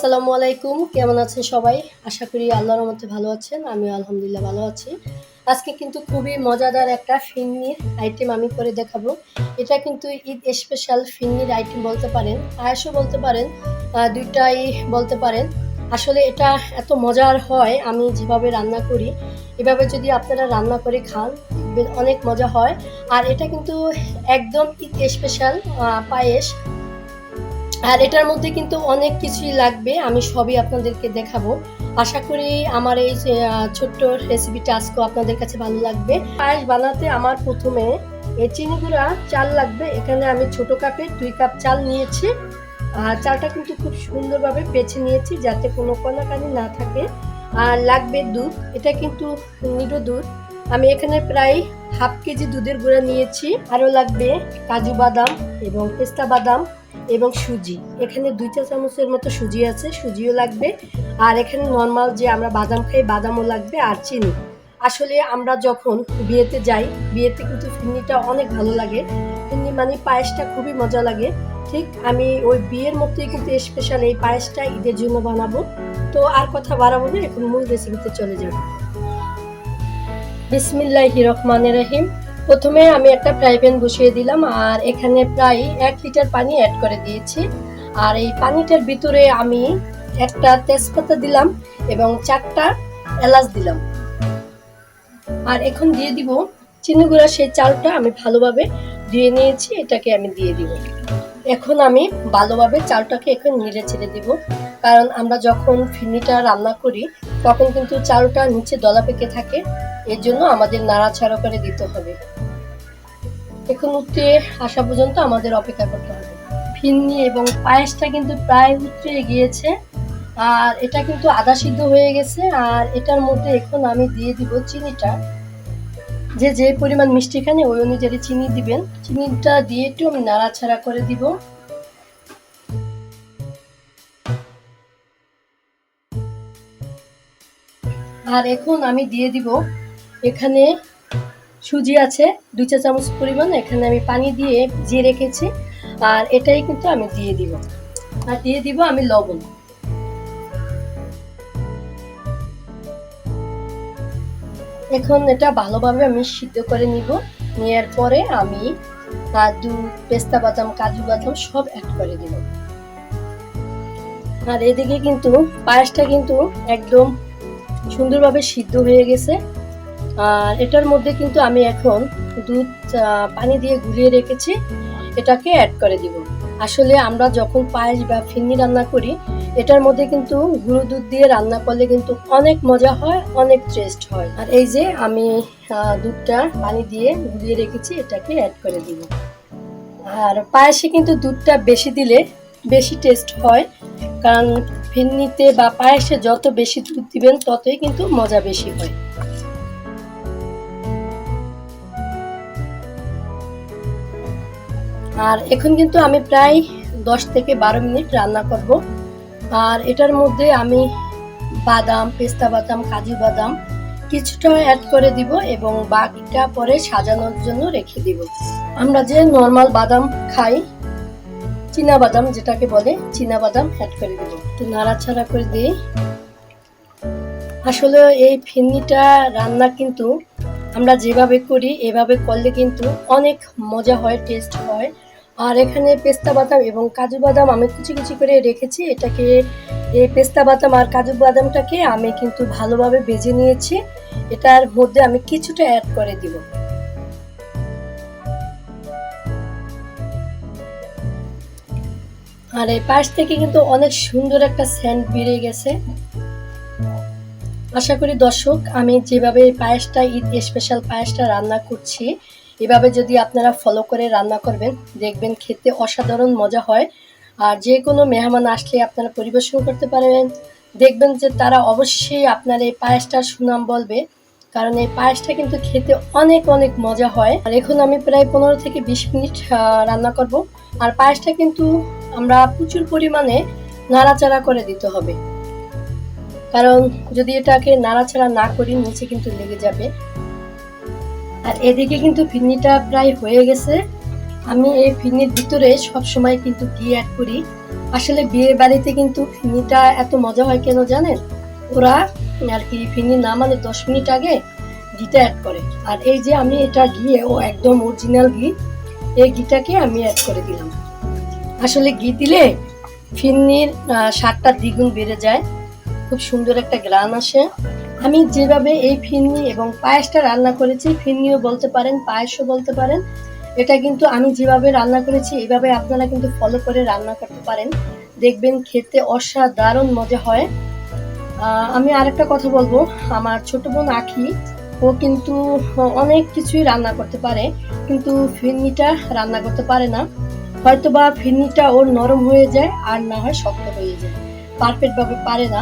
আসসালামু আলাইকুম, কেমন আছেন সবাই? আশা করি আল্লাহর রহমতে ভালো আছেন। আমিও আলহামদুলিল্লাহ ভালো আছি। আজকে কিন্তু খুবই মজাদার একটা ফিরনির আইটেম আমি করে দেখাবো। এটা কিন্তু ঈদ স্পেশাল ফিরনির আইটেম বলতে পারেন, পায়েসও বলতে পারেন, দুইটাই বলতে পারেন। আসলে এটা এত মজার হয়, আমি যেভাবে রান্না করি এভাবে যদি আপনারা রান্না করে খান অনেক মজা হয়। আর এটা কিন্তু একদম ঈদ স্পেশাল পায়েস। আর এটার মধ্যে কিন্তু অনেক কিছুই লাগবে, আমি সবই আপনাদেরকে দেখাবো। আশা করি আমার এই ছোট্ট রেসিপিটা আজকে আপনাদের কাছে ভালো লাগবে। পায়েস বানাতে আমার প্রথমে চিনি গুঁড়া চাল লাগবে। এখানে আমি ছোট কাপে 2 কাপ চাল নিয়েছি। আর চালটা কিন্তু খুব সুন্দরভাবে বেছে নিয়েছি যাতে কোনো কণাকানি না থাকে। আর লাগবে দুধ, এটা কিন্তু নিরো দুধ। আমি এখানে প্রায় হাফ কেজি দুধের গুঁড়া নিয়েছি। আরও লাগবে কাজু বাদাম এবং পেস্তা বাদাম এবং সুজি। এখানে 2 চা চামচের মতো সুজি আছে, সুজিও লাগবে। আর এখানে নর্মাল যে আমরা বাদাম খাই বাদামও লাগবে, আর চিনি। আসলে আমরা যখন বিয়েতে যাই, বিয়েতে কিন্তু ফিরনিটা অনেক ভালো লাগে। ফিরনি মানে পায়েসটা খুবই মজা লাগে। ঠিক আমি ওই বিয়ের মতোই কিন্তু স্পেশাল এই পায়েসটা ঈদের জন্য বানাবো। তো আর কথা বাড়াবো না, এখন মূল রেসিপিতে চলে যাব। বিসমিল্লাহির রহমানির রহিম। প্রথমে আমি একটা ফ্রাই প্যান বসিয়ে দিলাম আর এখানে প্রায় 1 লিটার পানি অ্যাড করে দিয়েছি। আর এই পানিটার ভিতরে আমি একটা তেজপাতা দিলাম এবং 4টা এলাচ দিলাম। আর এখন দিয়ে দিব চিনি গুঁড়া, সেই চালটা আমি ভালোভাবে ধুয়ে নিয়েছি, এটাকে আমি দিয়ে দিব। এখন আমি ভালোভাবে চালটাকে এখন নেড়ে ছেড়ে দিব, কারণ আমরা যখন ফিরনিটা রান্না করি তখন কিন্তু চালটা নিচে দলা পেকে থাকে, এর জন্য আমাদের নাড়াচাড়া করে দিতে হবে। এখন উতরে আসা পর্যন্ত আমাদের অপেক্ষা করতে হবে। ফিরনি এবং পায়েসটা কিন্তু প্রায় উতরে গিয়েছে আর এটা কিন্তু আধা সিদ্ধ হয়ে গেছে। আর এটার মধ্যে এখন আমি দিয়ে দিব চিনিটা। যে পরিমাণ মিষ্টি খানে ওই অনুযায়ী চিনি দিবেন। চিনিটা দিয়ে একটু আমি নাড়াচাড়া করে দিব। আর এখন আমি দিয়ে দিব এখানে সুজি আছে 2 চা চামচ পরিমাণ, এখানে আমি পানি দিয়ে ভিজিয়ে রেখেছি। আর এটাই কিন্তু আমি দিয়ে দিব। আর দিয়ে দিব আমি লবণ। এখন এটা ভালোভাবে আমি সিদ্ধ করে নিব। নেওয়ার পরে আমি দুধ, পেস্তা বাদাম, কাজু বাদাম সব অ্যাড করে দিব। আর এদিকে কিন্তু পায়েসটা কিন্তু একদম সুন্দরভাবে সিদ্ধ হয়ে গেছে। আর এটার মধ্যে কিন্তু আমি এখন দুধ পানি দিয়ে গুলিয়ে রেখেছি, এটাকে অ্যাড করে দিব। আসলে আমরা যখন পায়েস বা ফিরনি রান্না করি এটার মধ্যে কিন্তু গুঁড়ো দুধ দিয়ে রান্না করলে কিন্তু অনেক মজা হয়, অনেক টেস্ট হয়। আর এই যে আমি দুধটা পানি দিয়ে গুলিয়ে রেখেছি, এটাকে অ্যাড করে দিব। আর পায়েসে কিন্তু দুধটা বেশি দিলে বেশি টেস্ট হয়, কারণ ফিরনিতে বা পায়েসে যত বেশি দুধ দিবেন ততই কিন্তু মজা বেশি হয়। আর এখন কিন্তু আমি প্রায় 10 থেকে 12 মিনিট রান্না করব। আর এটার মধ্যে আমি বাদাম, পেস্তা বাদাম, কাজু বাদাম কিছুটা অ্যাড করে দিব এবং বাকিটা পরে সাজানোর জন্য রেখে দিব। আমরা যে নর্মাল বাদাম খাই, চীনা বাদাম যেটাকে বলে, চীনা বাদাম অ্যাড করে দিব। তো নাড়াচাড়া করে দিই। আসলে এই ফিরনিটা রান্না কিন্তু আমরা যেভাবে করি এভাবে করলে কিন্তু অনেক মজা হয়, টেস্ট হয়। আর এখানে পেস্তা বাদাম এবং কাজু বাদাম আমি কুচি কুচি করে রেখেছি। এটাকে এই পেস্তা বাদাম আর কাজু বাদামটাকে আমি কিন্তু ভালোভাবে ভেজে নিয়েছি। এটার মধ্যে আমি কিছুটা অ্যাড করে দিব। আর এই পাশ থেকে কিন্তু অনেক সুন্দর একটা সেন্ট বেরিয়ে গেছে। আশা করি দর্শক, আমি যেভাবে এই পায়েসটা ঈদ স্পেশাল পায়েসটা রান্না করছি এভাবে যদি আপনারা ফলো করে রান্না করবেন দেখবেন খেতে অসাধারণ মজা হয়। আর যে কোনো মেহমান আসলে আপনারা পরিবেশন করতে পারবেন, দেখবেন যে তারা অবশ্যই আপনার এই পায়েসটার সুনাম বলবে, কারণ এই পায়েসটা কিন্তু খেতে অনেক অনেক মজা হয়। আর এখন আমি প্রায় 15 থেকে 20 মিনিট রান্না করব। আর পায়েসটা কিন্তু আমরা প্রচুর পরিমাণে নাড়াচাড়া করে দিতে হবে, কারণ যদি এটাকে নাড়াচাড়া না করি নিচে কিন্তু লেগে যাবে। আর এদিকে কিন্তু ফিরনিটা প্রায় হয়ে গেছে। আমি এই ফিরনির ভিতরে সব সময় কিন্তু ঘি অ্যাড করি। আসলে বিয়ে বাড়িতে কিন্তু ফিরনিটা এত মজা হয় কেন জানেন? ওরা আর কি ফিরনি নামানোর 10 মিনিট আগে ঘিটা অ্যাড করে। আর এই যে আমি এটা ঘি, ও একদম অরিজিনাল ঘি, এই ঘিটাকে আমি অ্যাড করে দিলাম। আসলে ঘি দিলে ফিরনির স্বাদটা দ্বিগুণ বেড়ে যায়, খুব সুন্দর একটা গ্রান আসে। আমি যেভাবে এই ফিরনি এবং পায়েসটা রান্না করেছি, ফিরনিও বলতে পারেন, পায়েসও বলতে পারেন, এটা কিন্তু আমি যেভাবে রান্না করেছি এইভাবে আপনারা কিন্তু ফলো করে রান্না করতে পারেন, দেখবেন খেতে অসাধারণ মজা হয়। আমি আরেকটা কথা বলবো, আমার ছোট বোন আখি, ও কিন্তু অনেক কিছুই রান্না করতে পারে, কিন্তু ফিরনিটা রান্না করতে পারে না। হয়তো বা ফিরনিটা ওর নরম হয়ে যায় আর না হয় শক্ত হয়ে যায়, পারফেক্ট ভাবে পারে না।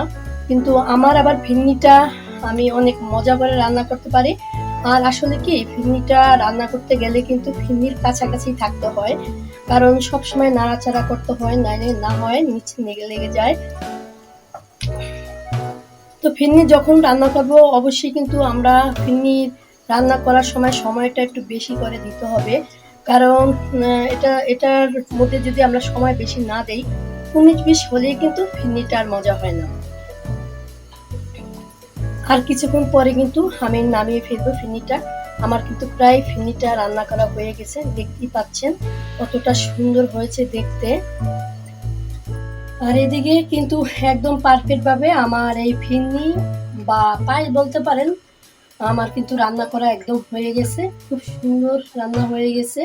কিন্তু আমার আবার ফিরনিটা আমি অনেক মজা করে রান্না করতে পারি। আর আসলে কি, ফিরনিটা রান্না করতে গেলে কিন্তু ফিরনির কাছাকাছি থাকতে হয়, কারণ সব সময় নাড়াচাড়া করতে হয়, নাইলে না হয় নিচে লেগে যায়। তো ফিরনি যখন রান্না করব অবশ্যই কিন্তু আমরা ফিরনি রান্না করার সময় সময়টা একটু বেশি করে দিতে হবে, কারণ এটার মধ্যে যদি আমরা সময় বেশি না দেই, 19-20 হলেই কিন্তু ফিরনিটার মজা হয় না। আর কিছুক্ষণ পরে কিন্তু আমি নামিয়ে ফেলবো ফিরনিটা। আমার কিন্তু প্রায় ফিরনিটা রান্না করা হয়ে গেছে, দেখতেই পাচ্ছেন কতটা সুন্দর হয়েছে দেখতে। আর এদিকে কিন্তু একদম পারফেক্ট ভাবে আমার এই ফিরনি বা পায়েস বলতে পারেন, আমার কিন্তু রান্না করা একদম হয়ে গেছে, খুব সুন্দর রান্না হয়ে গেছে।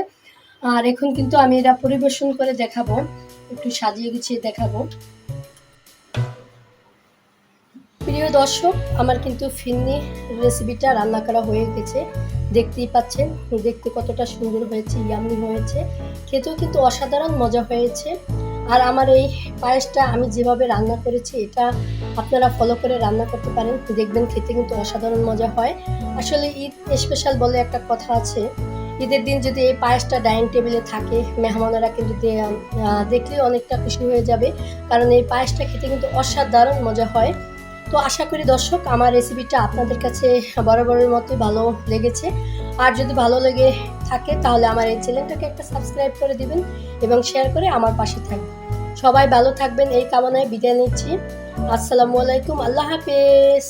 আর এখন কিন্তু আমি এটা পরিবেশন করে দেখাবো, একটু সাজিয়ে গুছিয়ে দেখাবো। প্রিয় দর্শক, আমার কিন্তু ফিরনি রেসিপিটা রান্না করা হয়ে গেছে, দেখতেই পাচ্ছেন দেখতে কতটা সুন্দর হয়েছে, ইয়ামি হয়েছে, খেতেও কিন্তু অসাধারণ মজা হয়েছে। আর আমার এই পায়েসটা আমি যেভাবে রান্না করেছি এটা আপনারা ফলো করে রান্না করতে পারেন, দেখবেন খেতে কিন্তু অসাধারণ মজা হয়। আসলে ঈদ স্পেশাল বলে একটা কথা আছে, ঈদের দিন যদি এই পায়েসটা ডাইনিং টেবিলে থাকে, মেহমানেরা কিন্তু দেখলে অনেকটা খুশি হয়ে যাবে, কারণ এই পায়েসটা খেতে কিন্তু অসাধারণ মজা হয়। তো আশা করি দর্শক আমার রেসিপিটা আপনাদের কাছে বরাবরের মতোই ভালো লেগেছে। আর যদি ভালো লেগে থাকে তাহলে আমার এই চ্যানেলটাকে একটা সাবস্ক্রাইব করে দিবেন এবং শেয়ার করে আমার পাশে থাকবেন। সবাই ভালো থাকবেন এই কামনায় বিদায় নিচ্ছি। আসসালামু আলাইকুম, আল্লাহ হাফেজ।